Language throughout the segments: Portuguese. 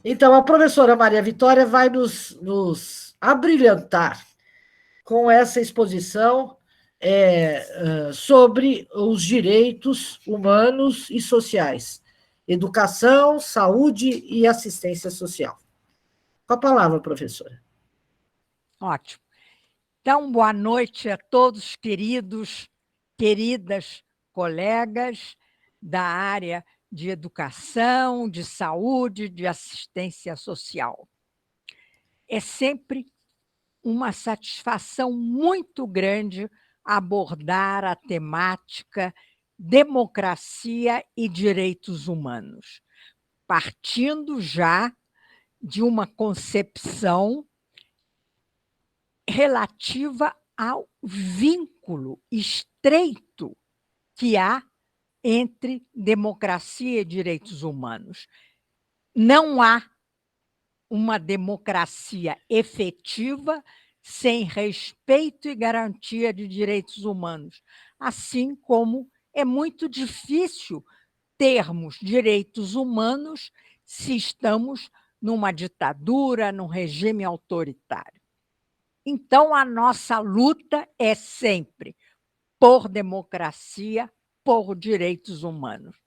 Então, a professora Maria Vitória vai nos abrilhantar com essa exposição sobre os direitos humanos e sociais, educação, saúde e assistência social. Com a palavra, professora. Ótimo. Então, boa noite a todos, queridas colegas da área de educação, de saúde, de assistência social. É sempre uma satisfação muito grande abordar a temática democracia e direitos humanos, partindo já de uma concepção relativa ao vínculo estreito que há entre democracia e direitos humanos. Não há uma democracia efetiva sem respeito e garantia de direitos humanos, assim como é muito difícil termos direitos humanos se estamos numa ditadura, num regime autoritário. Então, a nossa luta é sempre por democracia, por direitos humanos.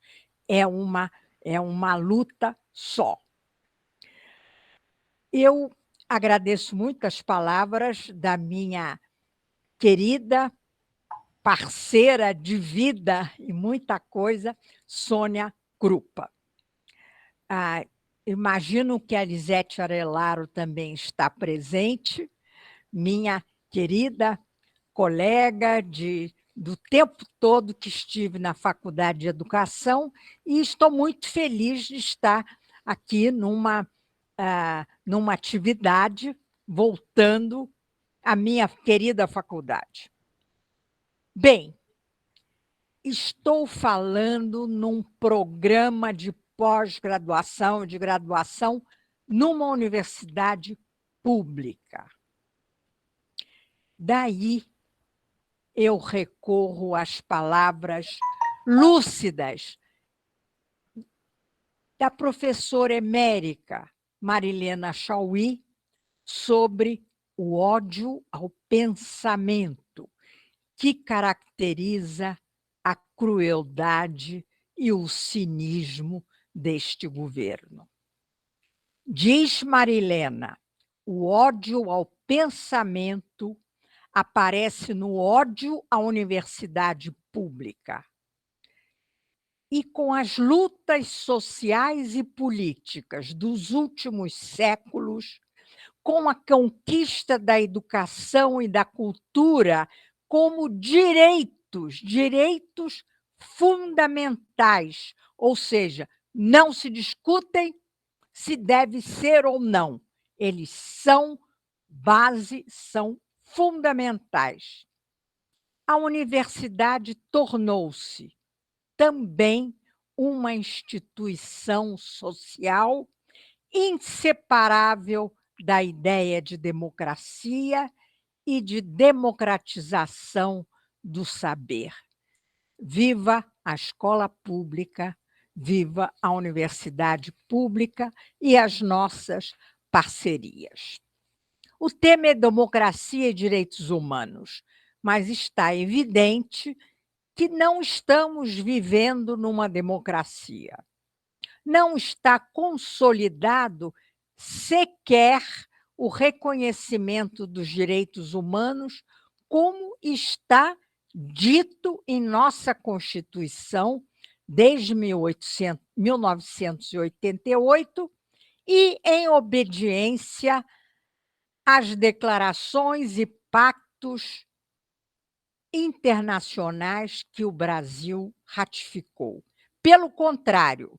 É uma luta só. Eu agradeço muito as palavras da minha querida parceira de vida e muita coisa, Sônia Krupa. Imagino que a Lisete Arelaro também está presente, minha querida colega do tempo todo que estive na Faculdade de Educação, e estou muito feliz de estar aqui numa atividade voltando à minha querida faculdade. Bem, estou falando num programa de pós-graduação, de graduação, numa universidade pública. Daí, eu recorro às palavras lúcidas da professora emérita Marilena Chaui sobre o ódio ao pensamento, que caracteriza a crueldade e o cinismo deste governo. Diz Marilena, o ódio ao pensamento aparece no ódio à universidade pública. E com as lutas sociais e políticas dos últimos séculos, com a conquista da educação e da cultura como direitos fundamentais, ou seja, não se discutem se deve ser ou não. Eles são base, são fundamentais. A universidade tornou-se também uma instituição social inseparável da ideia de democracia e de democratização do saber. Viva a escola pública, viva a universidade pública e as nossas parcerias. O tema é democracia e direitos humanos, mas está evidente que não estamos vivendo numa democracia. Não está consolidado sequer o reconhecimento dos direitos humanos, como está dito em nossa Constituição desde 1988 e em obediência às declarações e pactos internacionais que o Brasil ratificou. Pelo contrário,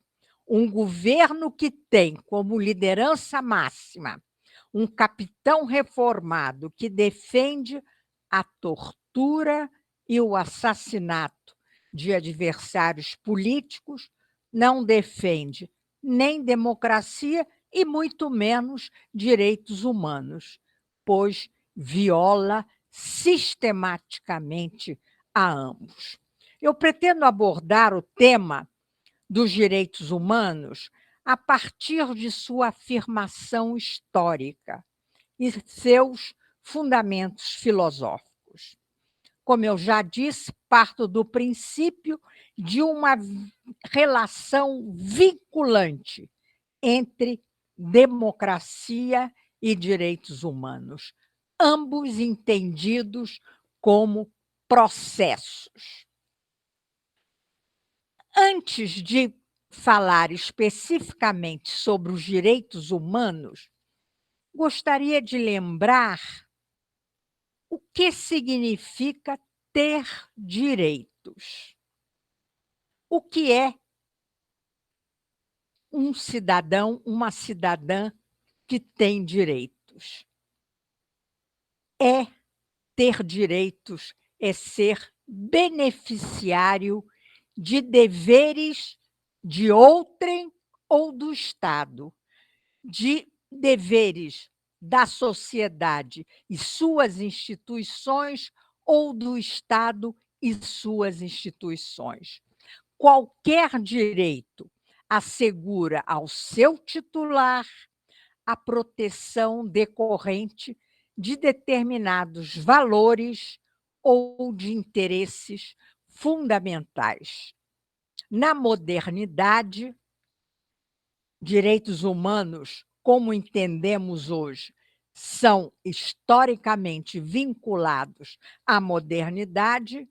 um governo que tem como liderança máxima um capitão reformado que defende a tortura e o assassinato de adversários políticos, não defende nem democracia e muito menos direitos humanos, pois viola sistematicamente a ambos. Eu pretendo abordar o tema dos direitos humanos a partir de sua afirmação histórica e seus fundamentos filosóficos. Como eu já disse, parto do princípio de uma relação vinculante entre democracia e direitos humanos, ambos entendidos como processos. Antes de falar especificamente sobre os direitos humanos, gostaria de lembrar o que significa ter direitos. O que é um cidadão, uma cidadã que tem direitos? Ter direitos é ser beneficiário de deveres de outrem ou do Estado, de deveres da sociedade e suas instituições ou do Estado e suas instituições. Qualquer direito assegura ao seu titular a proteção decorrente de determinados valores ou de interesses fundamentais. Na modernidade, direitos humanos, como entendemos hoje, são historicamente vinculados à modernidade.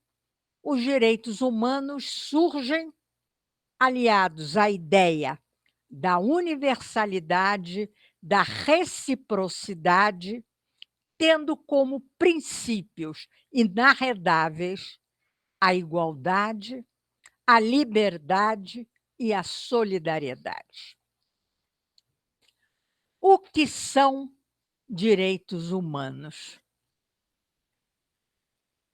Os direitos humanos surgem aliados à ideia da universalidade, da reciprocidade, tendo como princípios inarredáveis a igualdade, a liberdade e a solidariedade. O que são direitos humanos?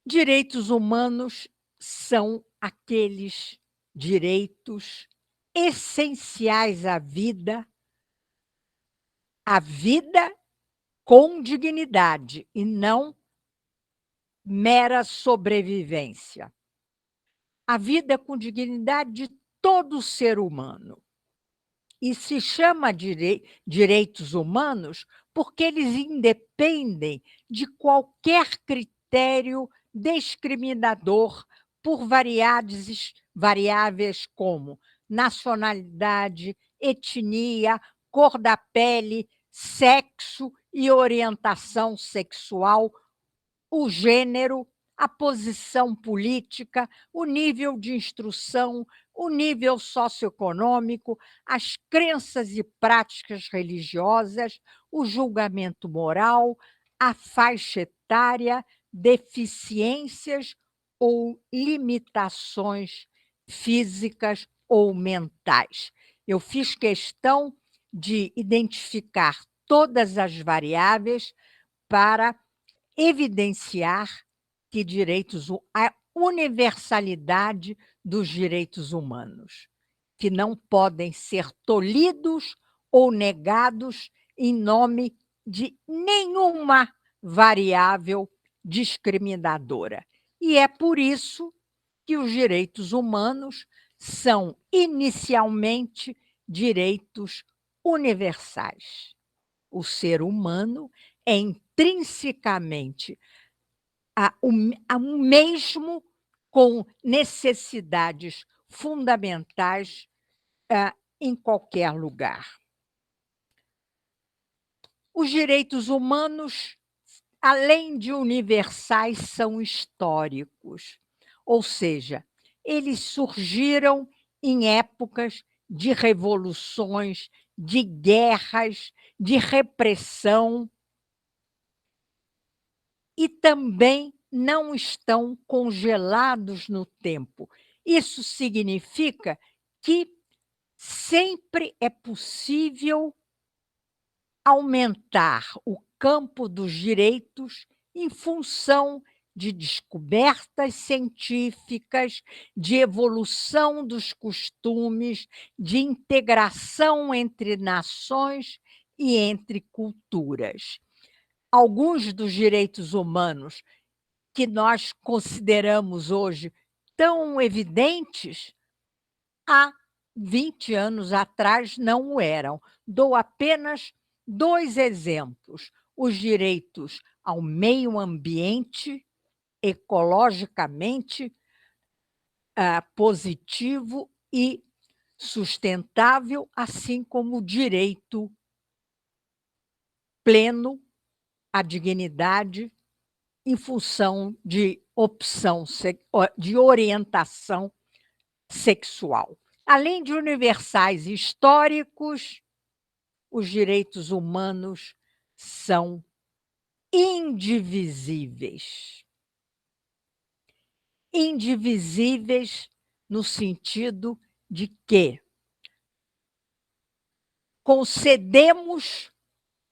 Direitos humanos são aqueles direitos essenciais à vida com dignidade e não mera sobrevivência. A vida com dignidade de todo ser humano. E se chama direitos humanos porque eles independem de qualquer critério discriminador por variáveis como nacionalidade, etnia, cor da pele, sexo e orientação sexual, o gênero, a posição política, o nível de instrução, o nível socioeconômico, as crenças e práticas religiosas, o julgamento moral, a faixa etária, deficiências ou limitações físicas ou mentais. Eu fiz questão de identificar todas as variáveis para evidenciar que a universalidade dos direitos humanos, que não podem ser tolhidos ou negados em nome de nenhuma variável discriminadora. E é por isso que os direitos humanos são inicialmente direitos universais. O ser humano é intrinsecamente o mesmo, com necessidades fundamentais em qualquer lugar. Os direitos humanos, além de universais, são históricos, ou seja, eles surgiram em épocas de revoluções, de guerras, de repressão, e também não estão congelados no tempo. Isso significa que sempre é possível aumentar o campo dos direitos em função de descobertas científicas, de evolução dos costumes, de integração entre nações e entre culturas. Alguns dos direitos humanos que nós consideramos hoje tão evidentes, há 20 anos atrás não o eram. Dou apenas 2 exemplos: os direitos ao meio ambiente, ecologicamente positivo e sustentável, assim como o direito pleno à dignidade em função de opção, de orientação sexual. Além de universais e históricos, os direitos humanos são indivisíveis. Indivisíveis no sentido de que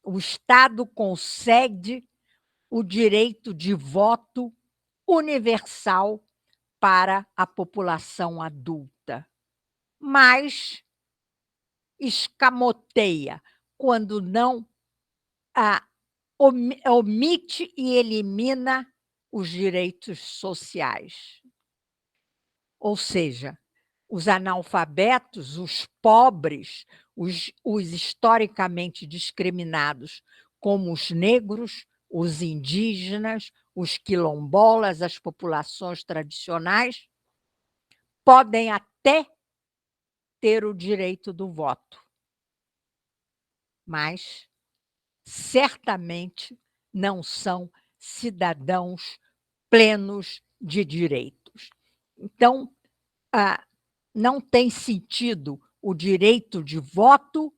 o Estado concede o direito de voto universal para a população adulta, mas escamoteia quando não omite e elimina os direitos sociais. Ou seja, os analfabetos, os pobres, os historicamente discriminados, como os negros, os indígenas, os quilombolas, as populações tradicionais, podem até ter o direito do voto, mas certamente não são cidadãos plenos de direitos. Então, não tem sentido o direito de voto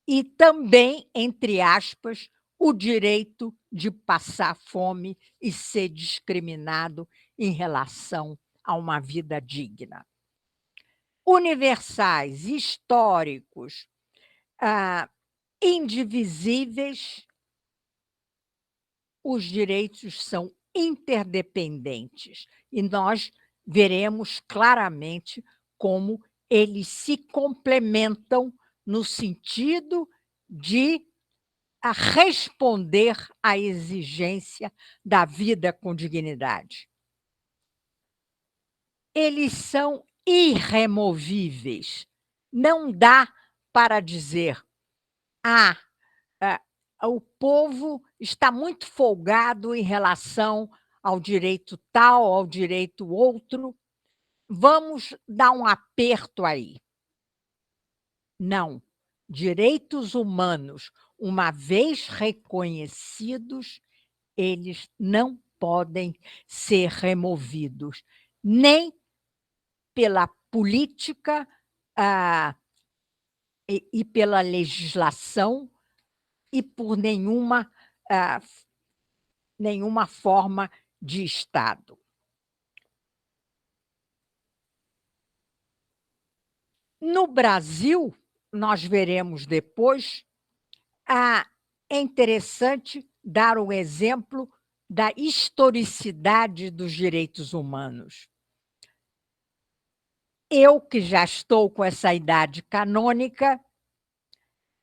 e também, entre aspas, o direito de passar fome e ser discriminado em relação a uma vida digna. Universais, históricos, indivisíveis, os direitos são interdependentes e nós veremos claramente como eles se complementam no sentido de responder à exigência da vida com dignidade. Eles são irremovíveis. Não dá para dizer: o povo está muito folgado em relação ao direito tal, ao direito outro, vamos dar um aperto aí. Não. Direitos humanos, uma vez reconhecidos, eles não podem ser removidos, nem pela política e pela legislação e por nenhuma forma de Estado. No Brasil, nós veremos depois, é interessante dar o exemplo da historicidade dos direitos humanos. Eu, que já estou com essa idade canônica,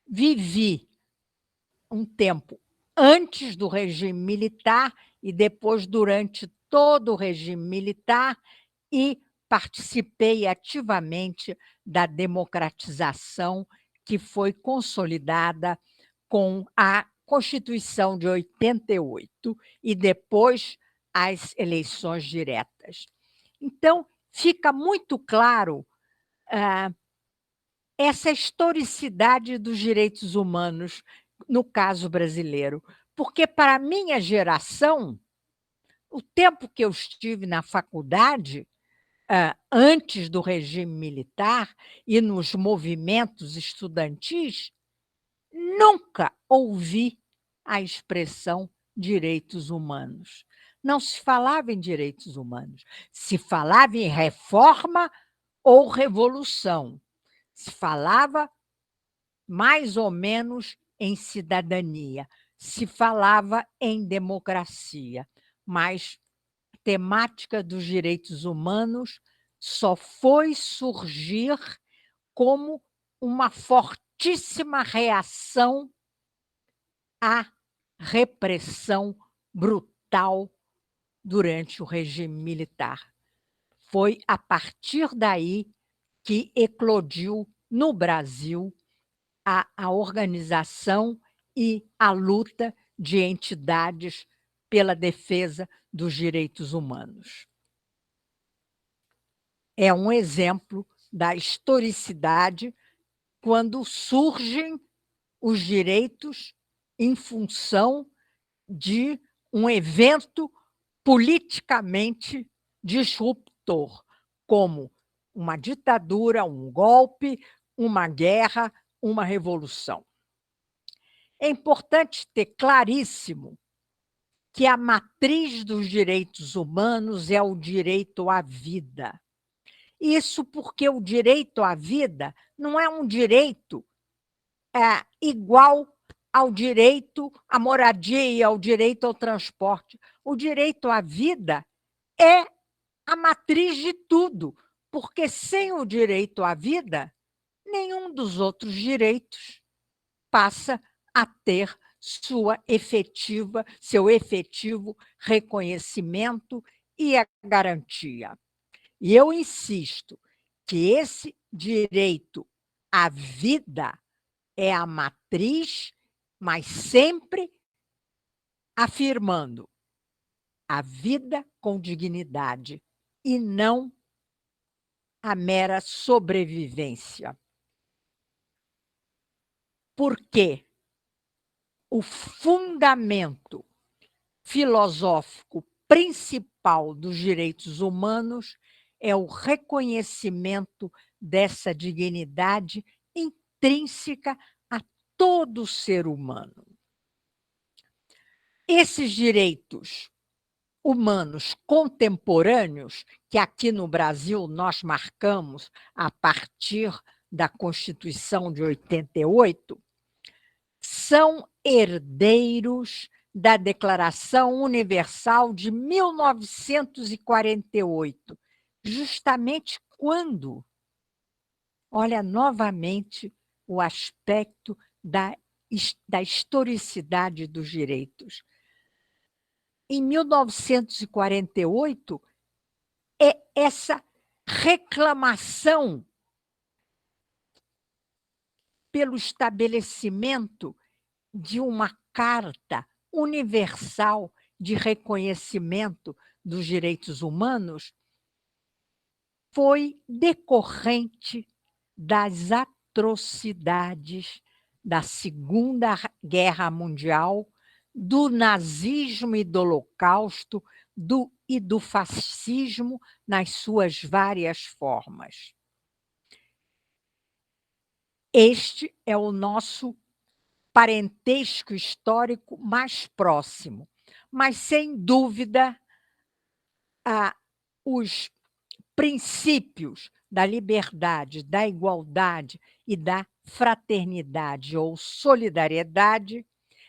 vivi um tempo antes do regime militar e depois durante todo o regime militar e participei ativamente da democratização que foi consolidada com a Constituição de 88 e depois as eleições diretas. Então, fica muito claro essa historicidade dos direitos humanos no caso brasileiro, porque para a minha geração, o tempo que eu estive na faculdade, antes do regime militar e nos movimentos estudantis, nunca ouvi a expressão direitos humanos. Não se falava em direitos humanos, se falava em reforma ou revolução. Se falava mais ou menos em cidadania, se falava em democracia, mas a temática dos direitos humanos só foi surgir como uma fortíssima reação à repressão brutal durante o regime militar. Foi a partir daí que eclodiu no Brasil a organização e a luta de entidades pela defesa dos direitos humanos. É um exemplo da historicidade quando surgem os direitos em função de um evento politicamente disruptor, como uma ditadura, um golpe, uma guerra, uma revolução. É importante ter claríssimo que a matriz dos direitos humanos é o direito à vida. Isso porque o direito à vida não é um direito igual ao direito à moradia, ao direito ao transporte. O direito à vida é a matriz de tudo, porque sem o direito à vida, nenhum dos outros direitos passa a ter seu efetivo reconhecimento e a garantia. E eu insisto que esse direito à vida é a matriz, mas sempre afirmando a vida com dignidade e não a mera sobrevivência. Porque o fundamento filosófico principal dos direitos humanos é o reconhecimento dessa dignidade intrínseca a todo ser humano. Esses direitos humanos contemporâneos, que aqui no Brasil nós marcamos a partir da Constituição de 88, são herdeiros da Declaração Universal de 1948, justamente quando, olha novamente o aspecto da historicidade dos direitos. Em 1948, é essa reclamação pelo estabelecimento de uma Carta Universal de Reconhecimento dos Direitos Humanos foi decorrente das atrocidades da Segunda Guerra Mundial, do nazismo e do Holocausto e do fascismo nas suas várias formas. Este é o nosso parentesco histórico mais próximo, mas, sem dúvida, os princípios da liberdade, da igualdade e da fraternidade ou solidariedade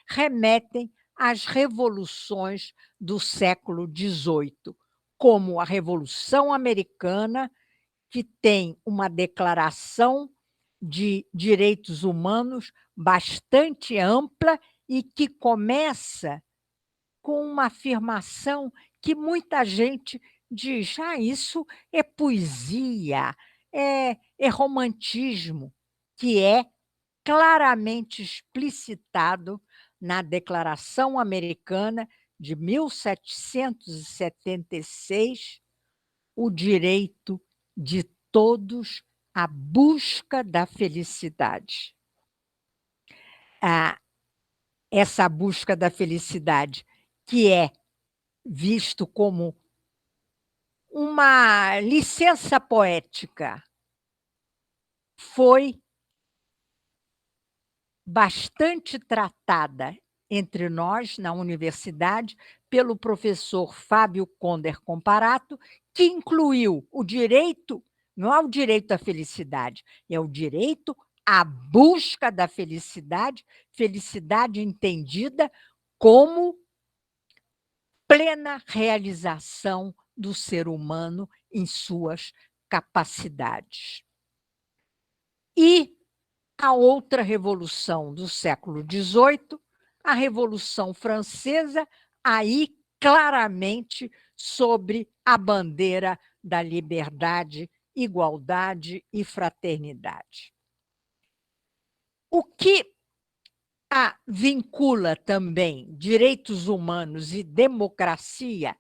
remetem às revoluções do século XVIII, como a Revolução Americana, que tem uma declaração de direitos humanos bastante ampla e que começa com uma afirmação que muita gente diz: isso é poesia, é romantismo, que é claramente explicitado na Declaração Americana de 1776, o direito de todos à busca da felicidade. Essa busca da felicidade, que é visto como uma licença poética, foi bastante tratada entre nós, na universidade, pelo professor Fábio Conder Comparato, que incluiu o direito Não é o direito à felicidade, é o direito à busca da felicidade, felicidade entendida como plena realização do ser humano em suas capacidades. E a outra revolução do século XVIII, a Revolução Francesa, aí claramente sobre a bandeira da liberdade, igualdade e fraternidade. O que vincula também direitos humanos e democracia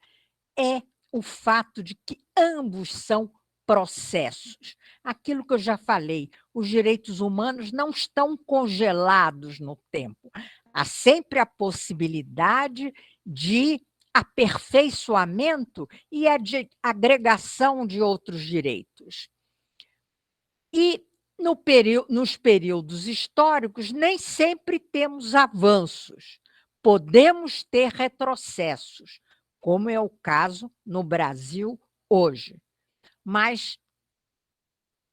é o fato de que ambos são processos. Aquilo que eu já falei, os direitos humanos não estão congelados no tempo. Há sempre a possibilidade de aperfeiçoamento e a de agregação de outros direitos. E nos períodos históricos, nem sempre temos avanços, podemos ter retrocessos, como é o caso no Brasil hoje. Mas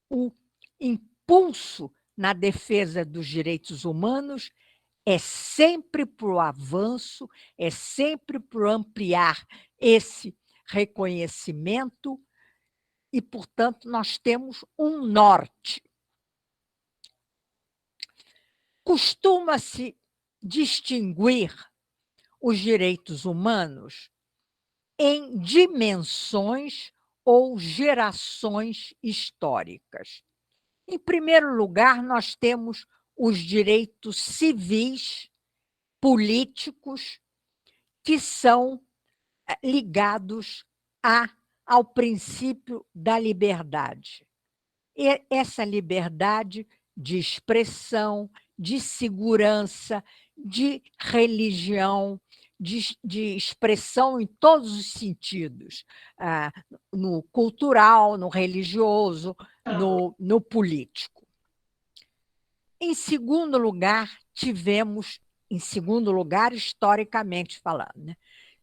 o impulso na defesa dos direitos humanos é sempre para o avanço, é sempre para ampliar esse reconhecimento e, portanto, nós temos um norte. Costuma-se distinguir os direitos humanos em dimensões ou gerações históricas. Em primeiro lugar, nós temos os direitos civis, políticos, que são ligados ao princípio da liberdade. E essa liberdade de expressão, de segurança, de religião, de expressão em todos os sentidos, no cultural, no religioso, no político. Em segundo lugar, historicamente falando, né,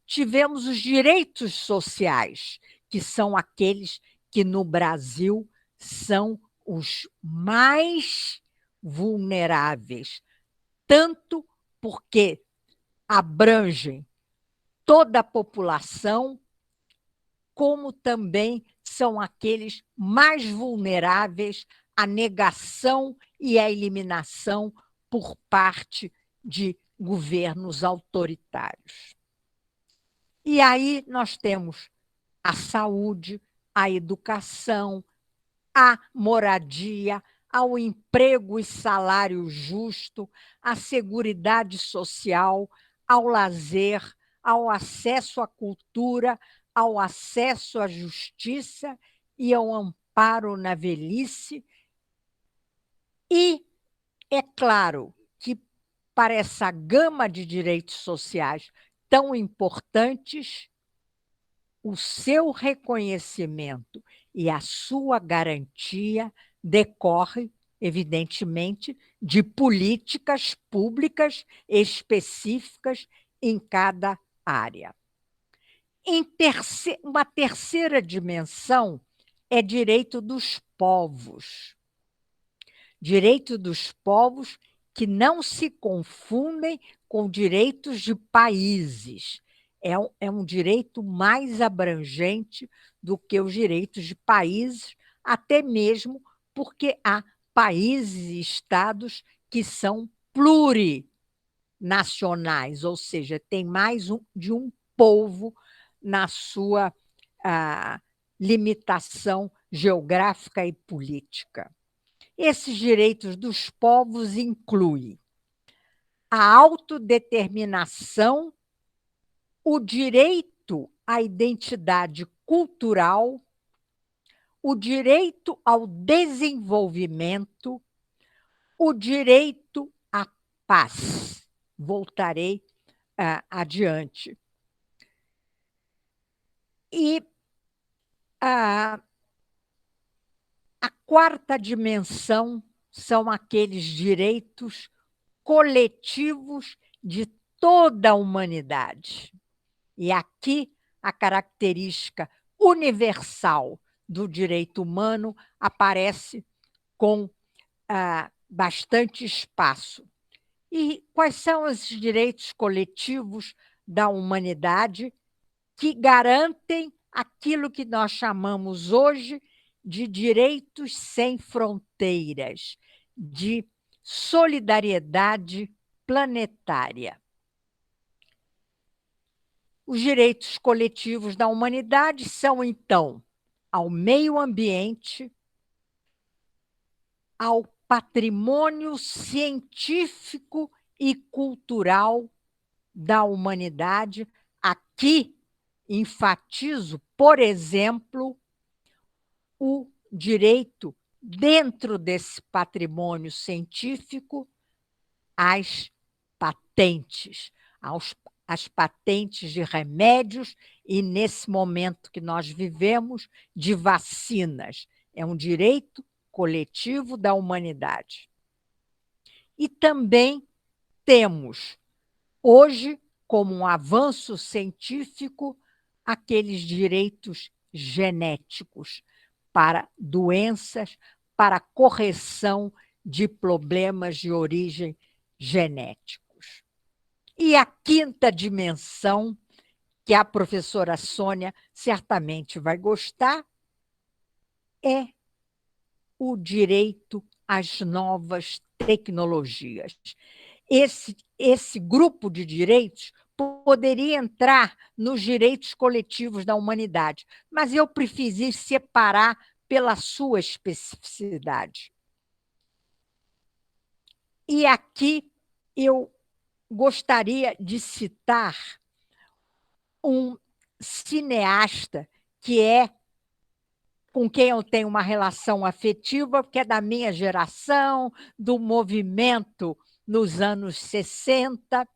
tivemos os direitos sociais, que são aqueles que no Brasil são os mais vulneráveis, tanto porque abrangem toda a população, como também são aqueles mais vulneráveis à negação e à eliminação por parte de governos autoritários. E aí nós temos a saúde, a educação, a moradia, ao emprego e salário justo, à seguridade social, ao lazer, ao acesso à cultura, ao acesso à justiça e ao amparo na velhice. E é claro que, para essa gama de direitos sociais tão importantes, o seu reconhecimento e a sua garantia decorre, evidentemente, de políticas públicas específicas em cada área. Uma terceira dimensão é direito dos povos. Direito dos povos que não se confundem com direitos de países. É um direito mais abrangente do que os direitos de países, até mesmo porque há países e estados que são plurinacionais, ou seja, tem mais de um povo na sua limitação geográfica e política. Esses direitos dos povos incluem a autodeterminação, o direito à identidade cultural, o direito ao desenvolvimento, o direito à paz. Voltarei adiante. E a quarta dimensão são aqueles direitos coletivos de toda a humanidade. E aqui a característica universal do direito humano aparece com bastante espaço. E quais são esses direitos coletivos da humanidade que garantem aquilo que nós chamamos hoje de direitos sem fronteiras, de solidariedade planetária? Os direitos coletivos da humanidade são, então, ao meio ambiente, ao patrimônio científico e cultural da humanidade. Aqui enfatizo, por exemplo, o direito, dentro desse patrimônio científico, às patentes, às patentes de remédios e, nesse momento que nós vivemos, de vacinas. É um direito coletivo da humanidade. E também temos, hoje, como um avanço científico, aqueles direitos genéticos para doenças, para correção de problemas de origem genéticos. E a quinta dimensão, que a professora Sônia certamente vai gostar, é o direito às novas tecnologias. Esse grupo de direitos poderia entrar nos direitos coletivos da humanidade, mas eu preferi separar pela sua especificidade. E aqui eu gostaria de citar um cineasta que é com quem eu tenho uma relação afetiva, porque é da minha geração, do movimento nos anos 60,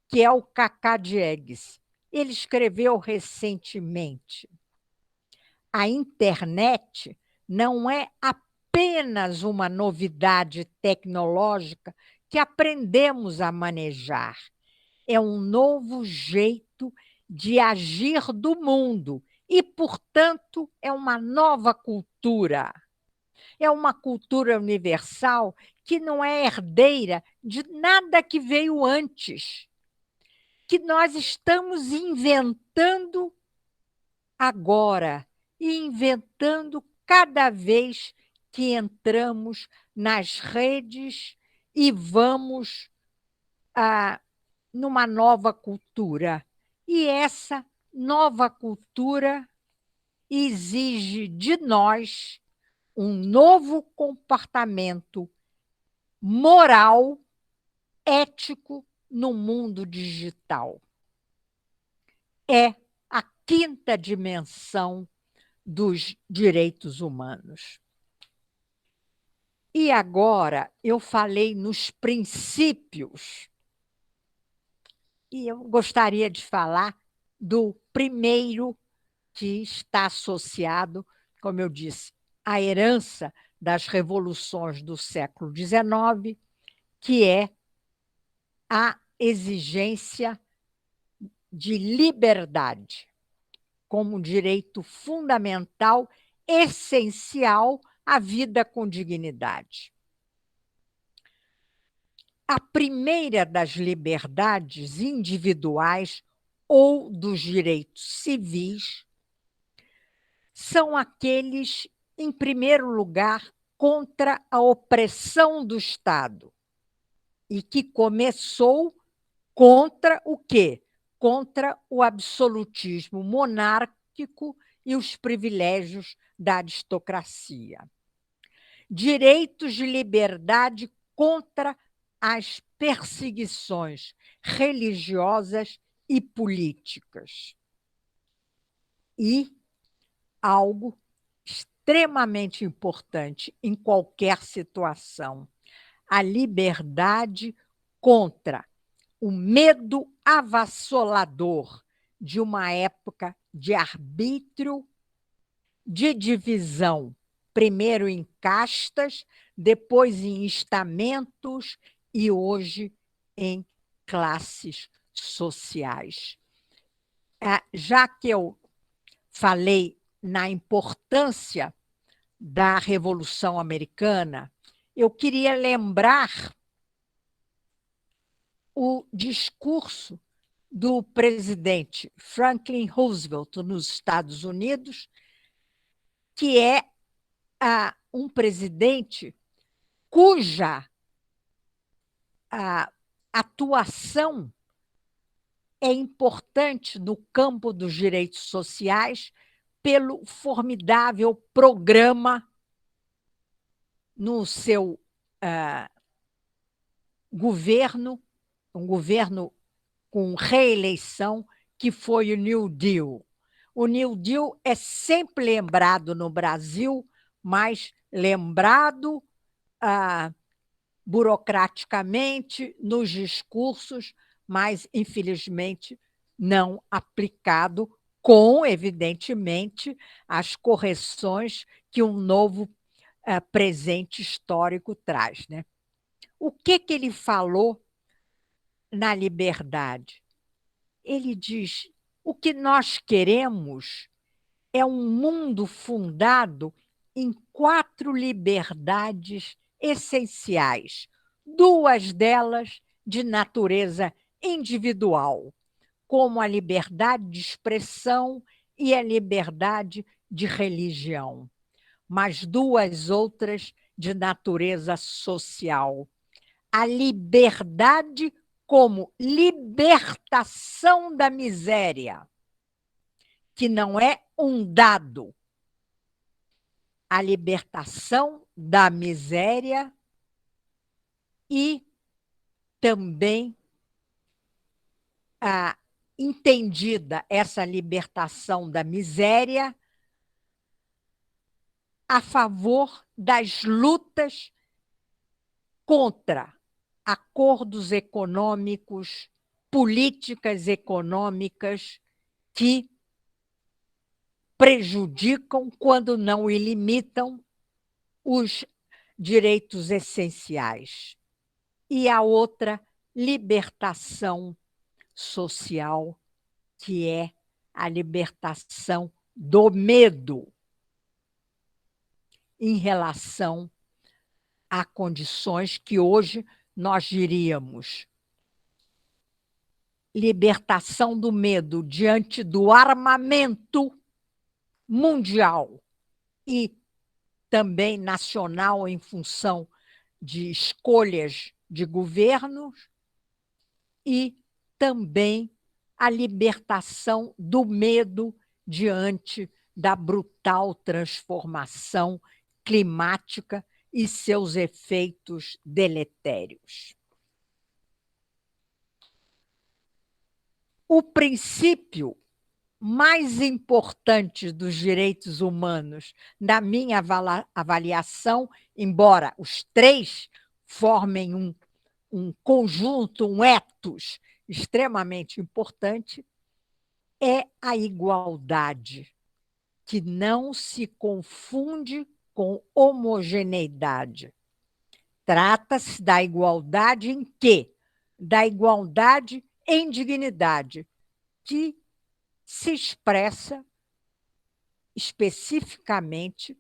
que é o Cacá Diegues. Ele escreveu recentemente: a internet não é apenas uma novidade tecnológica que aprendemos a manejar, é um novo jeito de agir do mundo e, portanto, é uma nova cultura. É uma cultura universal que não é herdeira de nada que veio antes, que nós estamos inventando agora e inventando cada vez que entramos nas redes e vamos numa nova cultura. E essa nova cultura exige de nós um novo comportamento moral, ético no mundo digital. É a quinta dimensão dos direitos humanos. E agora eu falei nos princípios, e eu gostaria de falar do primeiro, que está associado, como eu disse, à herança das revoluções do século XIX, que é a exigência de liberdade como um direito fundamental, essencial à vida com dignidade. A primeira das liberdades individuais ou dos direitos civis são aqueles, em primeiro lugar, contra a opressão do Estado, e que começou contra o quê? Contra o absolutismo monárquico e os privilégios da aristocracia. Direitos de liberdade contra as perseguições religiosas e políticas. E algo extremamente importante em qualquer situação: a liberdade contra o medo avassalador de uma época de arbítrio, de divisão, primeiro em castas, depois em estamentos e hoje em classes sociais. Já que eu falei na importância da Revolução Americana, eu queria lembrar o discurso do presidente Franklin Roosevelt nos Estados Unidos, que é um presidente cuja atuação é importante no campo dos direitos sociais pelo formidável programa no seu governo, um governo com reeleição, que foi o New Deal. O New Deal é sempre lembrado no Brasil, mas lembrado burocraticamente nos discursos, mas, infelizmente, não aplicado com, evidentemente, as correções que um novo presente histórico traz, né? O que ele falou na liberdade? Ele diz: o que nós queremos é um mundo fundado em 4 liberdades essenciais, 2 delas de natureza individual, como a liberdade de expressão e a liberdade de religião, mas 2 outras de natureza social. A liberdade como libertação da miséria, que não é um dado. A libertação da miséria e também entendida essa libertação da miséria a favor das lutas contra acordos econômicos, políticas econômicas que prejudicam, quando não ilimitam, os direitos essenciais. E a outra, libertação social, que é a libertação do medo em relação a condições que hoje nós diríamos libertação do medo diante do armamento mundial e também nacional em função de escolhas de governos e também a libertação do medo diante da brutal transformação climática e seus efeitos deletérios. O princípio mais importante dos direitos humanos, na minha avaliação, embora os 3 formem um conjunto, um ethos extremamente importante, é a igualdade, que não se confunde com homogeneidade. Trata-se da igualdade em quê? Da igualdade em dignidade, que se expressa especificamente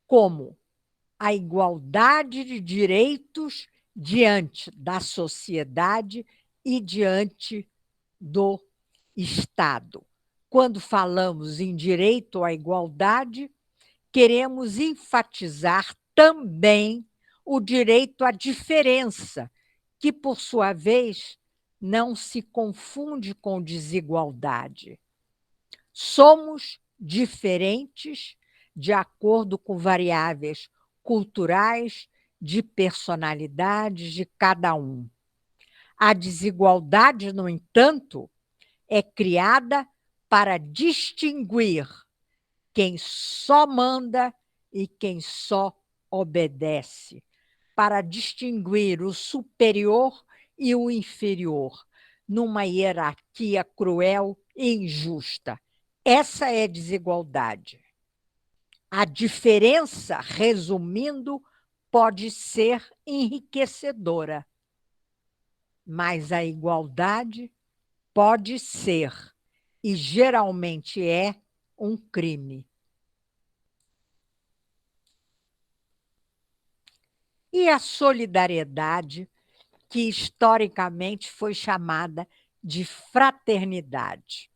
como a igualdade de direitos diante da sociedade e diante do Estado. Quando falamos em direito à igualdade, queremos enfatizar também o direito à diferença, que, por sua vez, não se confunde com desigualdade. Somos diferentes de acordo com variáveis culturais, de personalidades de cada um. A desigualdade, no entanto, é criada para distinguir quem só manda e quem só obedece, para distinguir o superior e o inferior, numa hierarquia cruel e injusta. Essa é desigualdade. A diferença, resumindo, pode ser enriquecedora, mas a igualdade pode ser, e geralmente é, um crime. e a solidariedade, que historicamente foi chamada de fraternidade.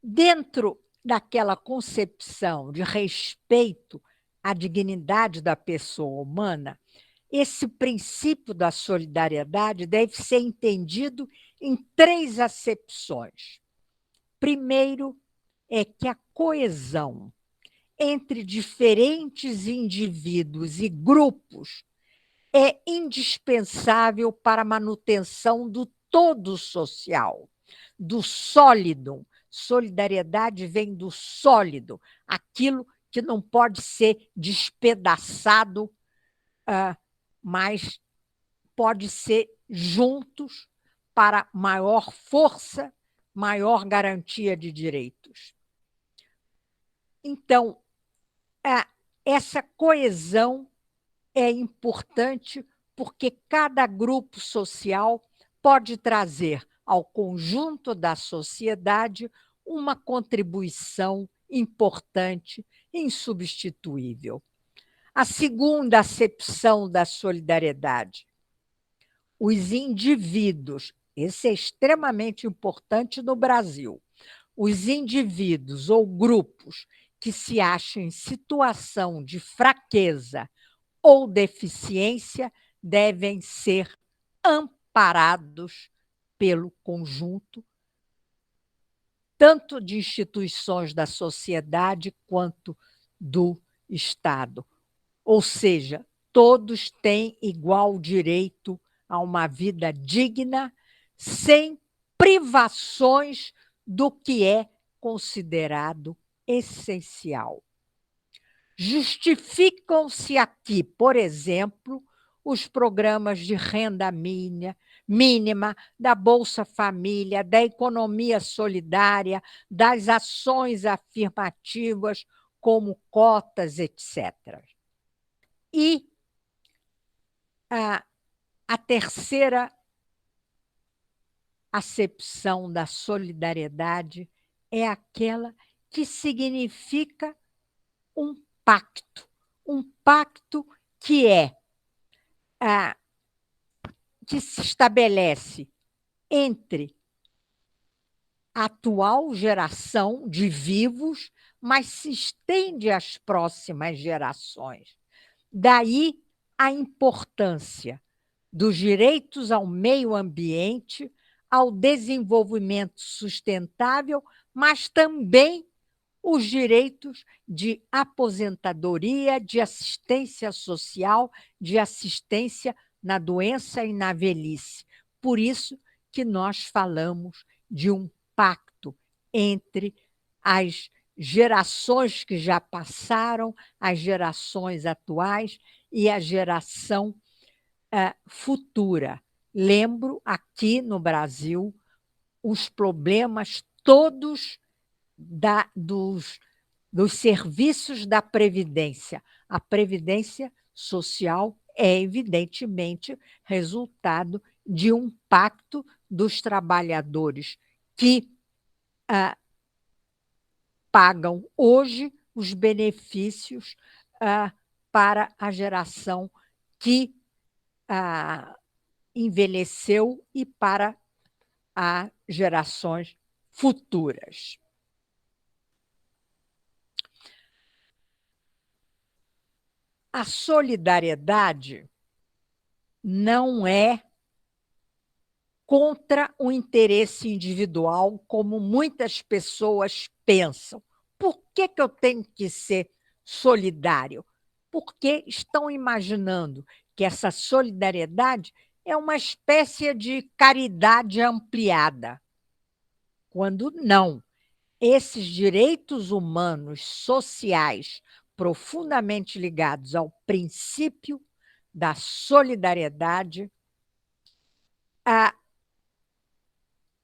Dentro daquela concepção de respeito à dignidade da pessoa humana, esse princípio da solidariedade deve ser entendido em 3 acepções. Primeiro, é que a coesão entre diferentes indivíduos e grupos é indispensável para a manutenção do todo social, do sólido. Solidariedade vem do sólido, aquilo que não pode ser despedaçado, mas pode ser juntos para maior força, maior garantia de direitos. Então, essa coesão é importante porque cada grupo social pode trazer ao conjunto da sociedade uma contribuição importante, insubstituível. A segunda acepção da solidariedade: os indivíduos, esse é extremamente importante no Brasil, os indivíduos ou grupos que se acham em situação de fraqueza ou deficiência devem ser amparados pelo conjunto, tanto de instituições da sociedade quanto do Estado. Ou seja, todos têm igual direito a uma vida digna, sem privações do que é considerado essencial. Justificam-se aqui, por exemplo, os programas de renda mínima, da Bolsa Família, da economia solidária, das ações afirmativas, como cotas, etc. E a terceira acepção da solidariedade é aquela que significa um pacto que que se estabelece entre a atual geração de vivos, mas se estende às próximas gerações. Daí a importância dos direitos ao meio ambiente, ao desenvolvimento sustentável, mas também os direitos de aposentadoria, de assistência social, de assistência na doença e na velhice. Por isso que nós falamos de um pacto entre as gerações que já passaram, as gerações atuais e a geração futura. Lembro aqui no Brasil os problemas todos dos serviços da Previdência. A Previdência Social é, evidentemente, resultado de um pacto dos trabalhadores que pagam hoje os benefícios para a geração que envelheceu e para as gerações futuras. A solidariedade não é contra o interesse individual, como muitas pessoas pensam. Por que eu tenho que ser solidário? Porque estão imaginando que essa solidariedade é uma espécie de caridade ampliada, quando não. Esses direitos humanos sociais profundamente ligados ao princípio da solidariedade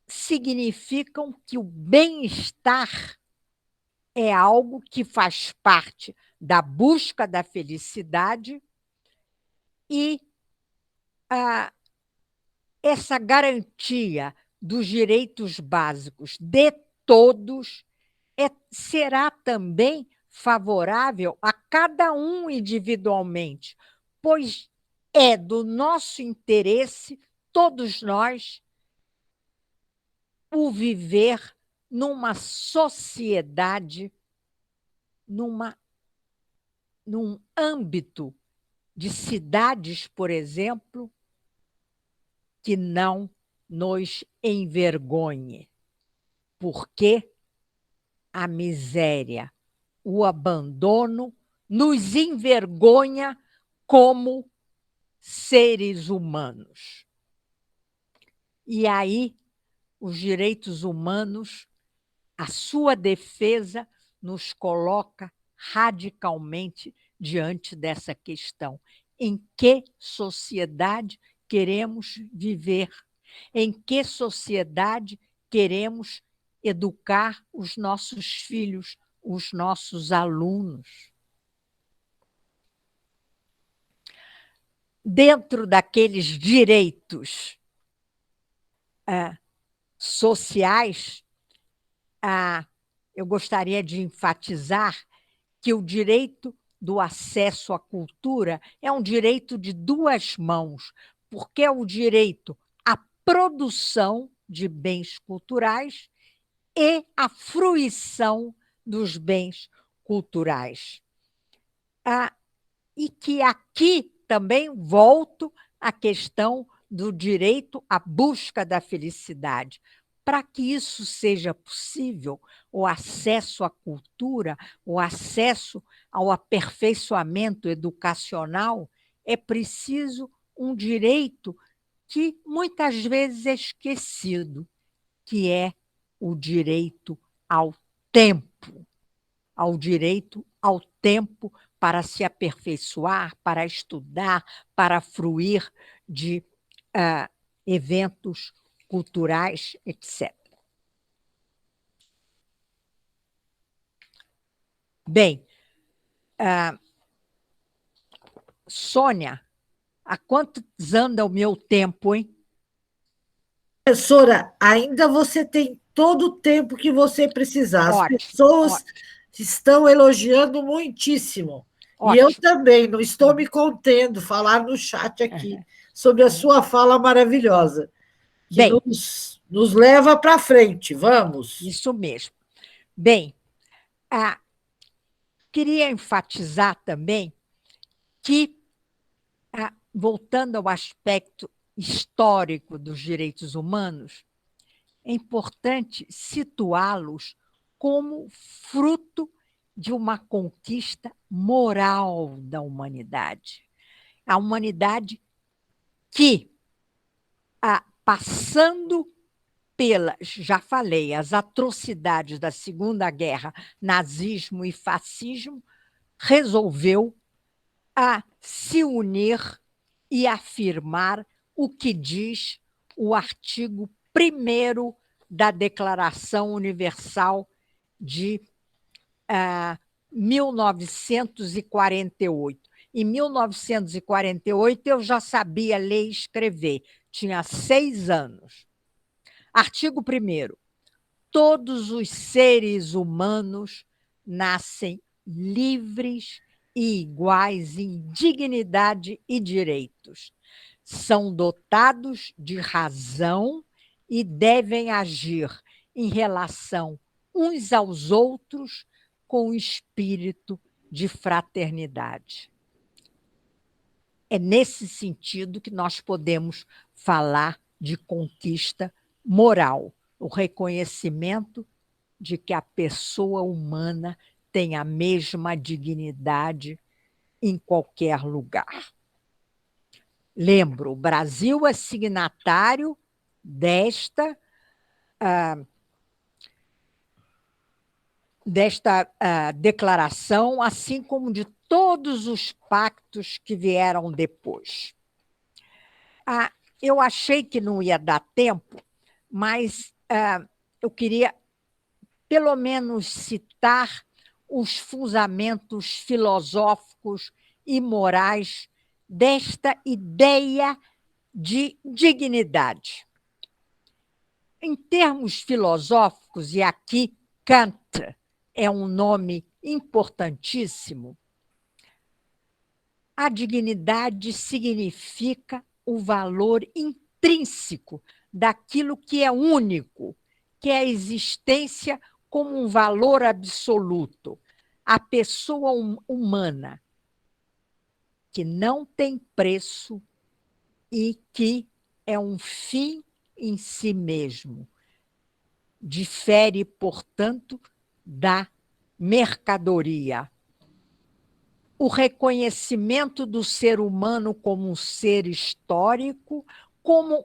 significam que o bem-estar é algo que faz parte da busca da felicidade e essa garantia dos direitos básicos de todos será também favorável à cada um individualmente, pois é do nosso interesse, todos nós, o viver numa sociedade, num âmbito de cidades, por exemplo, que não nos envergonhe, porque a miséria, o abandono nos envergonha como seres humanos. E aí, os direitos humanos, a sua defesa, nos coloca radicalmente diante dessa questão. Em que sociedade queremos viver? Em que sociedade queremos educar os nossos filhos, os nossos alunos? Dentro daqueles direitos sociais, eu gostaria de enfatizar que o direito do acesso à cultura é um direito de duas mãos, porque é o direito à produção de bens culturais e à fruição dos bens culturais. E que aqui também volto à questão do direito à busca da felicidade. Para que isso seja possível, o acesso à cultura, o acesso ao aperfeiçoamento educacional, é preciso um direito que muitas vezes é esquecido, que é o direito ao tempo, ao direito ao tempo para se aperfeiçoar, para estudar, para fruir de eventos culturais, etc. Bem, Sônia, há quantos anda o meu tempo, hein? Professora, ainda você tem todo o tempo que você precisar. As Ótimo, pessoas ótimo, estão elogiando muitíssimo. E eu ótimo. também, não estou me contendo, falar no chat aqui Uhum. sobre a sua fala maravilhosa, que Bem, nos leva para frente. Vamos. isso mesmo. Bem, queria enfatizar também que, voltando ao aspecto histórico dos direitos humanos, é importante situá-los como fruto de uma conquista moral da humanidade. A humanidade que, passando pelas, já falei, as atrocidades da Segunda Guerra, nazismo e fascismo, resolveu se unir e afirmar o que diz o artigo 1º da Declaração Universal de 1948. Em 1948, eu já sabia ler e escrever, tinha 6 anos. Artigo 1º. Todos os seres humanos nascem livres e iguais em dignidade e direitos. São dotados de razão e devem agir em relação uns aos outros com espírito de fraternidade. É nesse sentido que nós podemos falar de conquista moral, o reconhecimento de que a pessoa humana tem a mesma dignidade em qualquer lugar. Lembro, o Brasil é signatário desta declaração, assim como de todos os pactos que vieram depois. Eu achei que não ia dar tempo, mas eu queria, pelo menos, citar os fundamentos filosóficos e morais desta ideia de dignidade. Em termos filosóficos, e aqui Kant é um nome importantíssimo, A dignidade significa o valor intrínseco daquilo que é único, que é a existência como um valor absoluto. A pessoa humana, que não tem preço e que é um fim em si mesmo. Difere, portanto, da mercadoria. O reconhecimento do ser humano como um ser histórico, como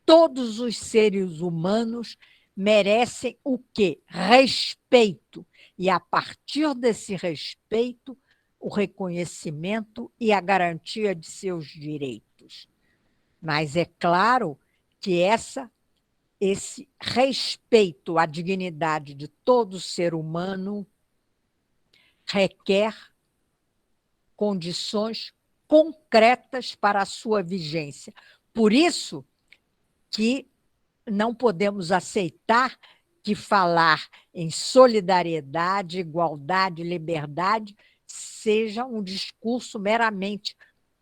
todos os seres humanos merecem o quê? Respeito. E, a partir desse respeito, o reconhecimento e a garantia de seus direitos. Mas é claro que esse respeito à dignidade de todo ser humano requer condições concretas para a sua vigência. Por isso que não podemos aceitar que falar em solidariedade, igualdade, liberdade seja um discurso meramente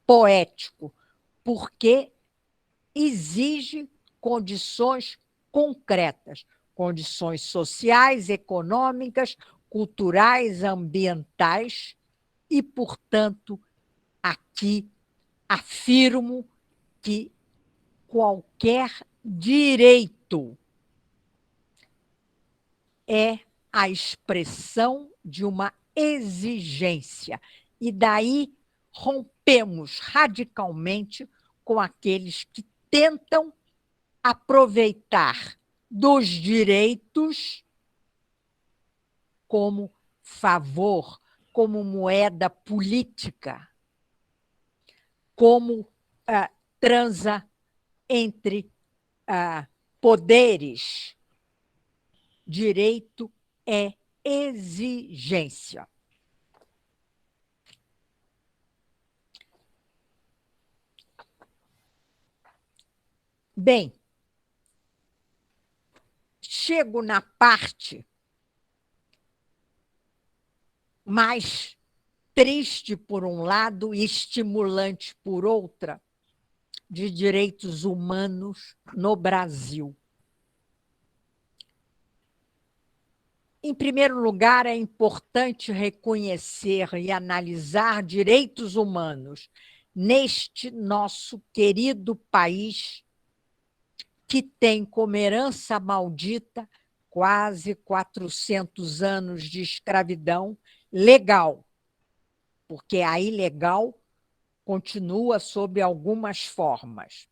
poético, porque exige condições concretas, condições sociais, econômicas, culturais, ambientais, e, portanto, aqui afirmo que qualquer direito é a expressão de uma exigência, e daí rompemos radicalmente com aqueles que tentam aproveitar dos direitos como favor, como moeda política, como transa entre poderes. Direito é exigência. Bem, chego na parte mais triste por um lado e estimulante por outra, de direitos humanos no Brasil. Em primeiro lugar, é importante reconhecer e analisar direitos humanos neste nosso querido país, que tem como herança maldita quase 400 anos de escravidão legal, porque a ilegal continua sob algumas formas.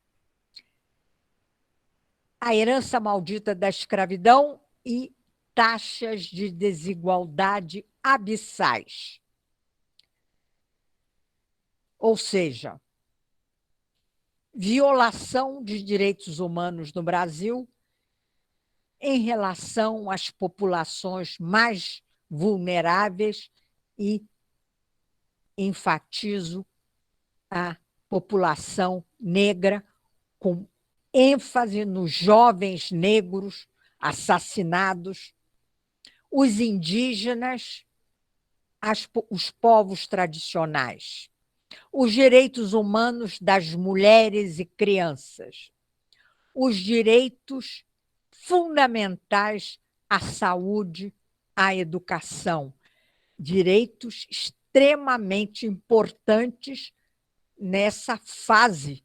A herança maldita da escravidão e taxas de desigualdade abissais. Ou seja, violação de direitos humanos no Brasil em relação às populações mais vulneráveis, e enfatizo a população negra, com ênfase nos jovens negros assassinados, os indígenas, os povos tradicionais, os direitos humanos das mulheres e crianças, os direitos fundamentais à saúde, à educação, direitos extremamente importantes nessa fase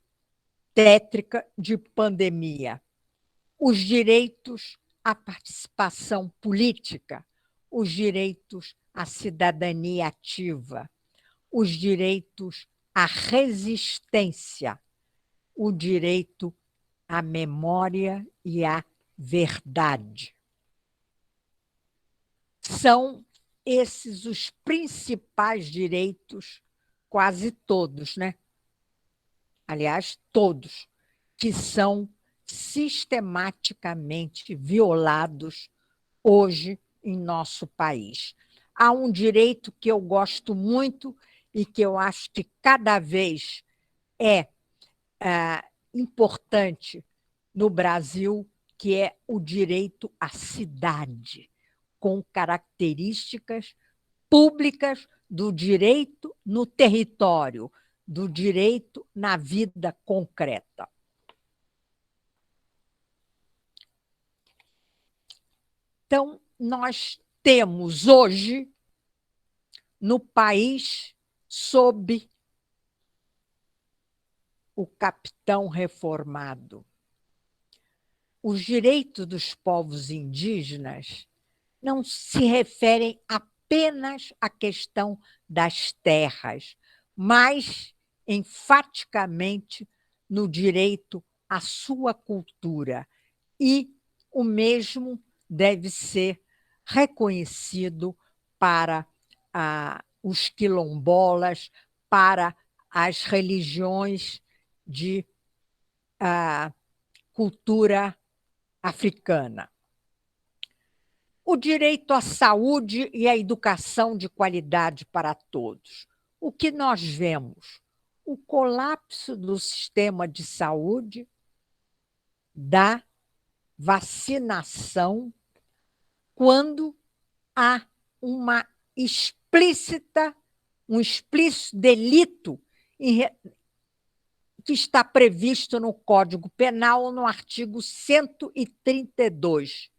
tétrica de pandemia. Os direitos à participação política, os direitos à cidadania ativa, os direitos à resistência, o direito à memória e à verdade. São esses os principais direitos, quase todos, né? Aliás, todos, que são sistematicamente violados hoje em nosso país. Há um direito que eu gosto muito e que eu acho que cada vez é importante no Brasil, que é o direito à cidade, com características públicas do direito no território, do direito na vida concreta. Então, nós temos hoje, no país, sob o capitão reformado, os direitos dos povos indígenas não se referem apenas à questão das terras, mas enfaticamente no direito à sua cultura. E o mesmo deve ser reconhecido para os quilombolas, para as religiões de cultura africana. O direito à saúde e à educação de qualidade para todos. O que nós vemos? O colapso do sistema de saúde, da vacinação, quando há um explícito delito que está previsto no Código Penal, no artigo 132,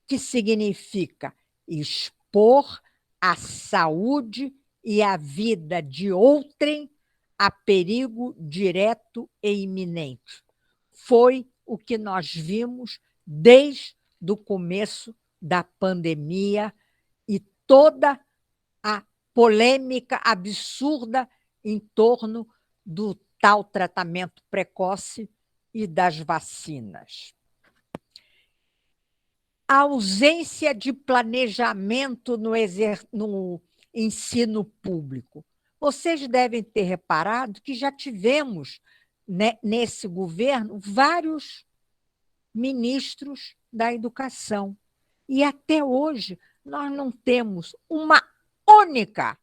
que significa expor a saúde e a vida de outrem a perigo direto e iminente. Foi o que nós vimos desde o começo da pandemia e toda a polêmica absurda em torno do tal tratamento precoce e das vacinas. A ausência de planejamento no ensino público. Vocês devem ter reparado que já tivemos, né, nesse governo, vários ministros da educação. E até hoje nós não temos uma única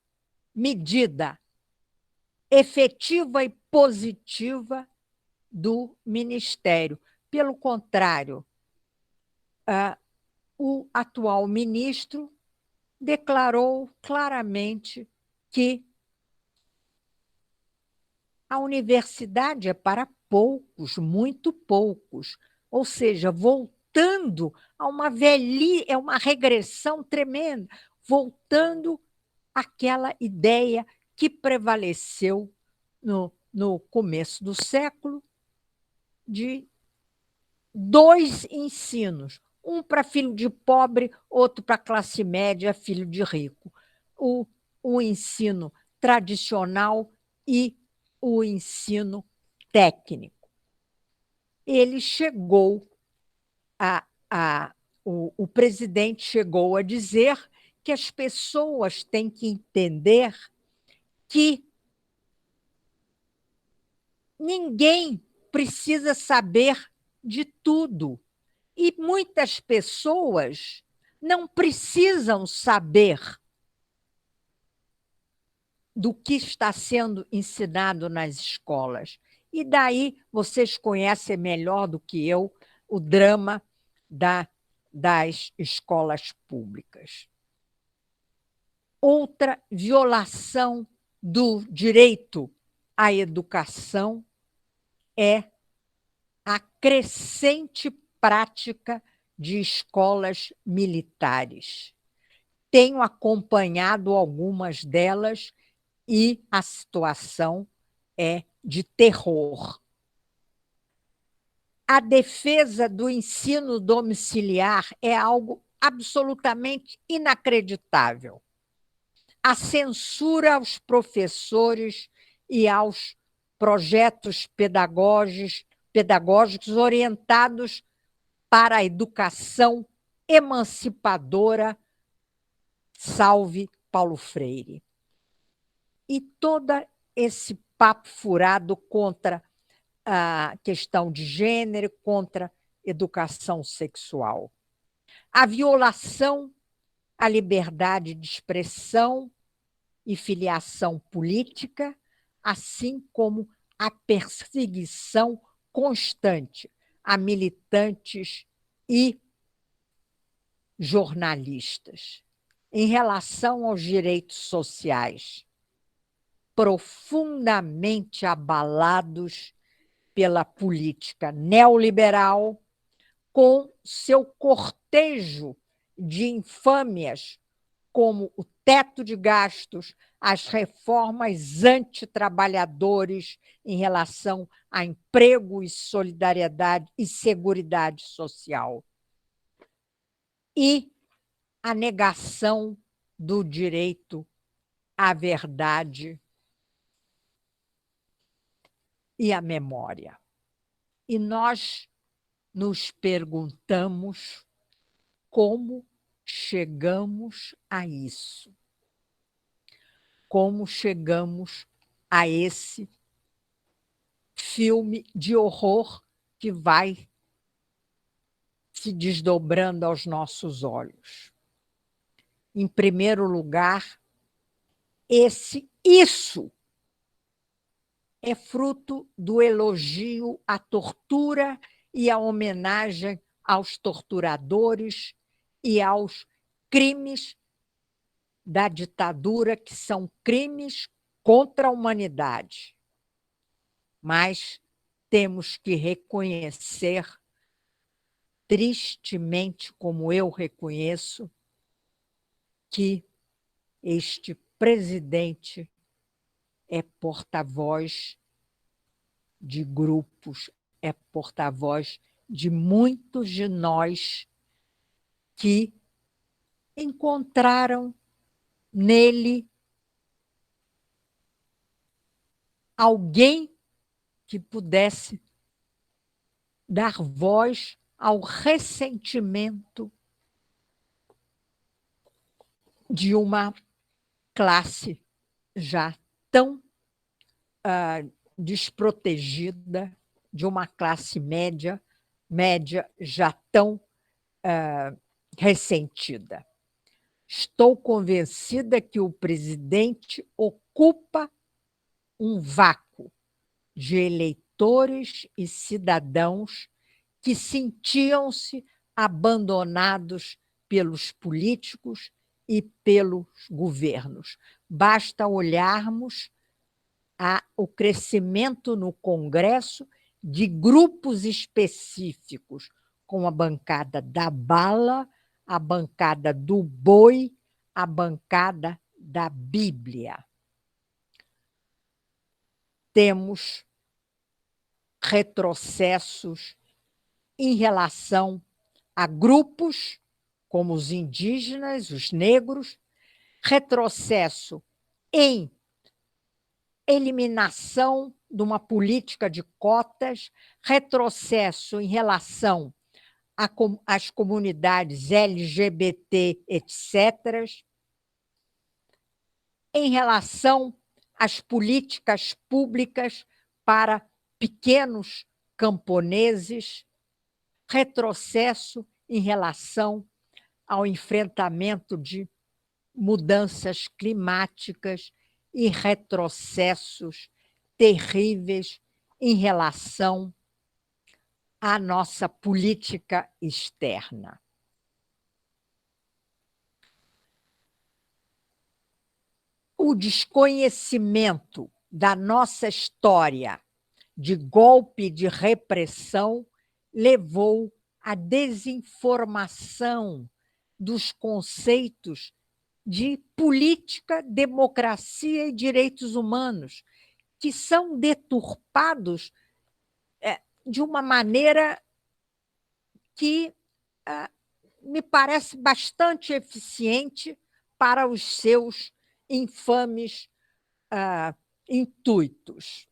medida efetiva e positiva do Ministério. Pelo contrário, o atual ministro declarou claramente que a universidade é para poucos, muito poucos, ou seja, voltando a uma regressão tremenda, voltando àquela ideia que prevaleceu no começo do século de 2 ensinos, um para filho de pobre, outro para classe média, filho de rico. O ensino tradicional e o ensino técnico. Ele chegou o presidente chegou a dizer que as pessoas têm que entender que ninguém precisa saber de tudo. E muitas pessoas não precisam saber do que está sendo ensinado nas escolas. E daí vocês conhecem melhor do que eu o drama das escolas públicas. Outra violação do direito à educação é a crescente prática de escolas militares. Tenho acompanhado algumas delas e a situação é de terror. A defesa do ensino domiciliar é algo absolutamente inacreditável. A censura aos professores e aos projetos pedagógicos orientados para a educação emancipadora, salve Paulo Freire. E todo esse papo furado contra a questão de gênero, contra educação sexual. A violação à liberdade de expressão e filiação política, assim como a perseguição constante a militantes e jornalistas. em relação aos direitos sociais, profundamente abalados pela política neoliberal, com seu cortejo de infâmias, como o teto de gastos, as reformas antitrabalhadores em relação a emprego e solidariedade e seguridade social, e a negação do direito à verdade e à memória. E nós nos perguntamos como chegamos a isso. Como chegamos a esse filme de horror que vai se desdobrando aos nossos olhos. Em primeiro lugar, isso é fruto do elogio à tortura e à homenagem aos torturadores e aos crimes da ditadura, que são crimes contra a humanidade. Mas temos que reconhecer, tristemente, como eu reconheço, que este presidente é porta-voz de grupos, é porta-voz de muitos de nós que encontraram nele alguém que pudesse dar voz ao ressentimento de uma classe já tão desprotegida, de uma classe média já tão ressentida. Estou convencida que o presidente ocupa um vácuo de eleitores e cidadãos que sentiam-se abandonados pelos políticos e pelos governos. Basta olharmos o crescimento no Congresso de grupos específicos, como a bancada da bala, a bancada do boi, a bancada da Bíblia. Temos retrocessos em relação a grupos como os indígenas, os negros, retrocesso em eliminação de uma política de cotas, retrocesso em relação às comunidades LGBT, etc., em relação às políticas públicas para pequenos camponeses, retrocesso em relação ao enfrentamento de mudanças climáticas e retrocessos terríveis em relação à nossa política externa. O desconhecimento da nossa história de golpe de repressão levou à desinformação dos conceitos de política, democracia e direitos humanos, que são deturpados de uma maneira que me parece bastante eficiente para os seus infames intuitos.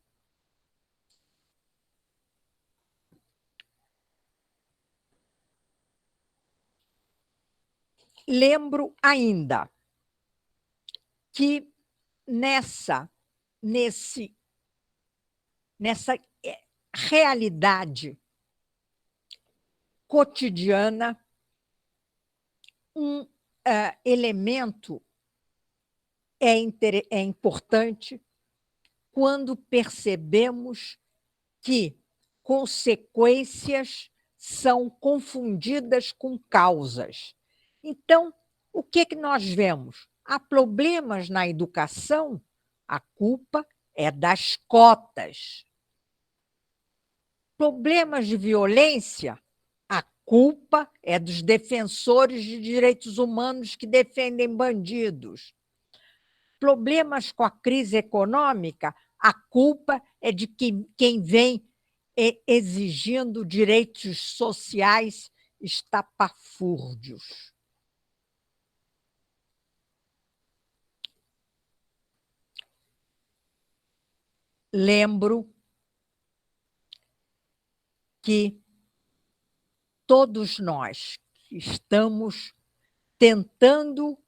Lembro ainda que nessa realidade cotidiana, um elemento é importante quando percebemos que consequências são confundidas com causas. Então, o que nós vemos? Há problemas na educação, a culpa é das cotas. Problemas de violência, a culpa é dos defensores de direitos humanos que defendem bandidos. Problemas com a crise econômica, a culpa é de quem vem exigindo direitos sociais estapafúrdios. Lembro que todos nós que estamos tentando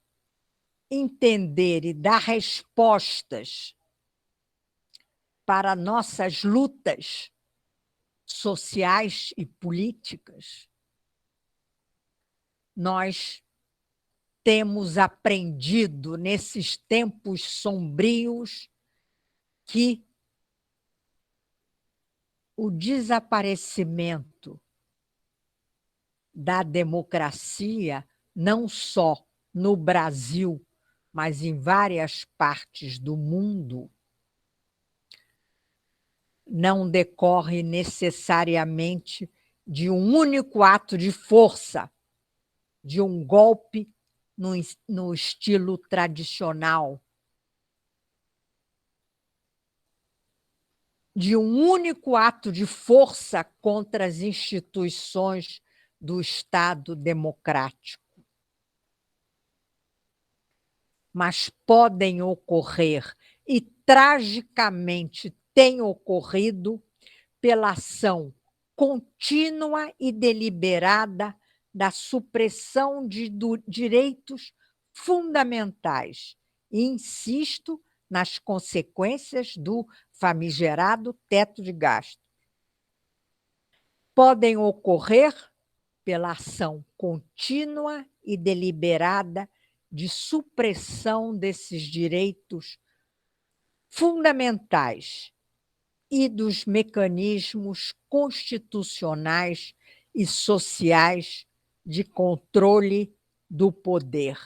entender e dar respostas para nossas lutas sociais e políticas, nós temos aprendido nesses tempos sombrios que o desaparecimento da democracia, não só no Brasil, mas em várias partes do mundo, não decorre necessariamente de um único ato de força, de um golpe no estilo tradicional, de um único ato de força contra as instituições do Estado democrático. Mas podem ocorrer, e tragicamente têm ocorrido, pela ação contínua e deliberada da supressão de direitos fundamentais. E insisto nas consequências do famigerado teto de gasto. Podem ocorrer pela ação contínua e deliberada de supressão desses direitos fundamentais e dos mecanismos constitucionais e sociais de controle do poder,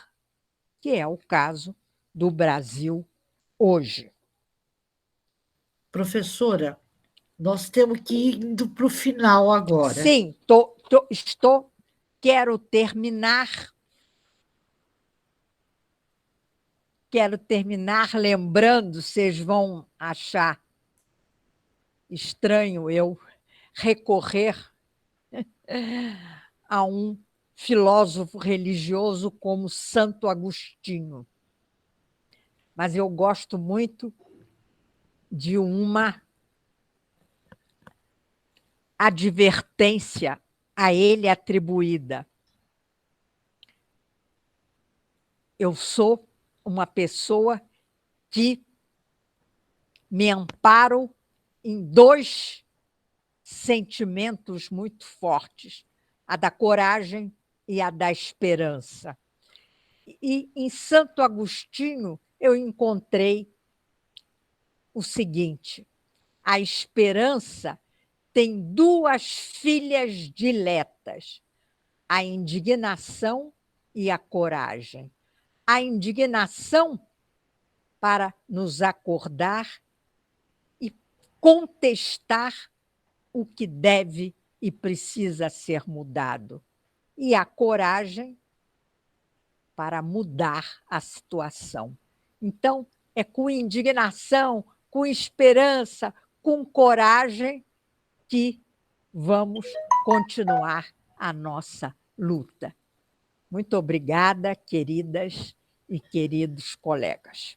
que é o caso do Brasil hoje. Professora, nós temos que ir indo para o final agora. Sim, quero terminar lembrando, vocês vão achar estranho eu recorrer a um filósofo religioso como Santo Agostinho. Mas eu gosto muito de uma advertência a ele atribuída. Eu sou uma pessoa que me amparo em dois sentimentos muito fortes, a da coragem e a da esperança. E em Santo Agostinho eu encontrei o seguinte: a esperança tem duas filhas diletas, a indignação e a coragem. A indignação para nos acordar e contestar o que deve e precisa ser mudado. E a coragem para mudar a situação. Então, é com indignação, com esperança, com coragem que vamos continuar a nossa luta. Muito obrigada, queridas e queridos colegas.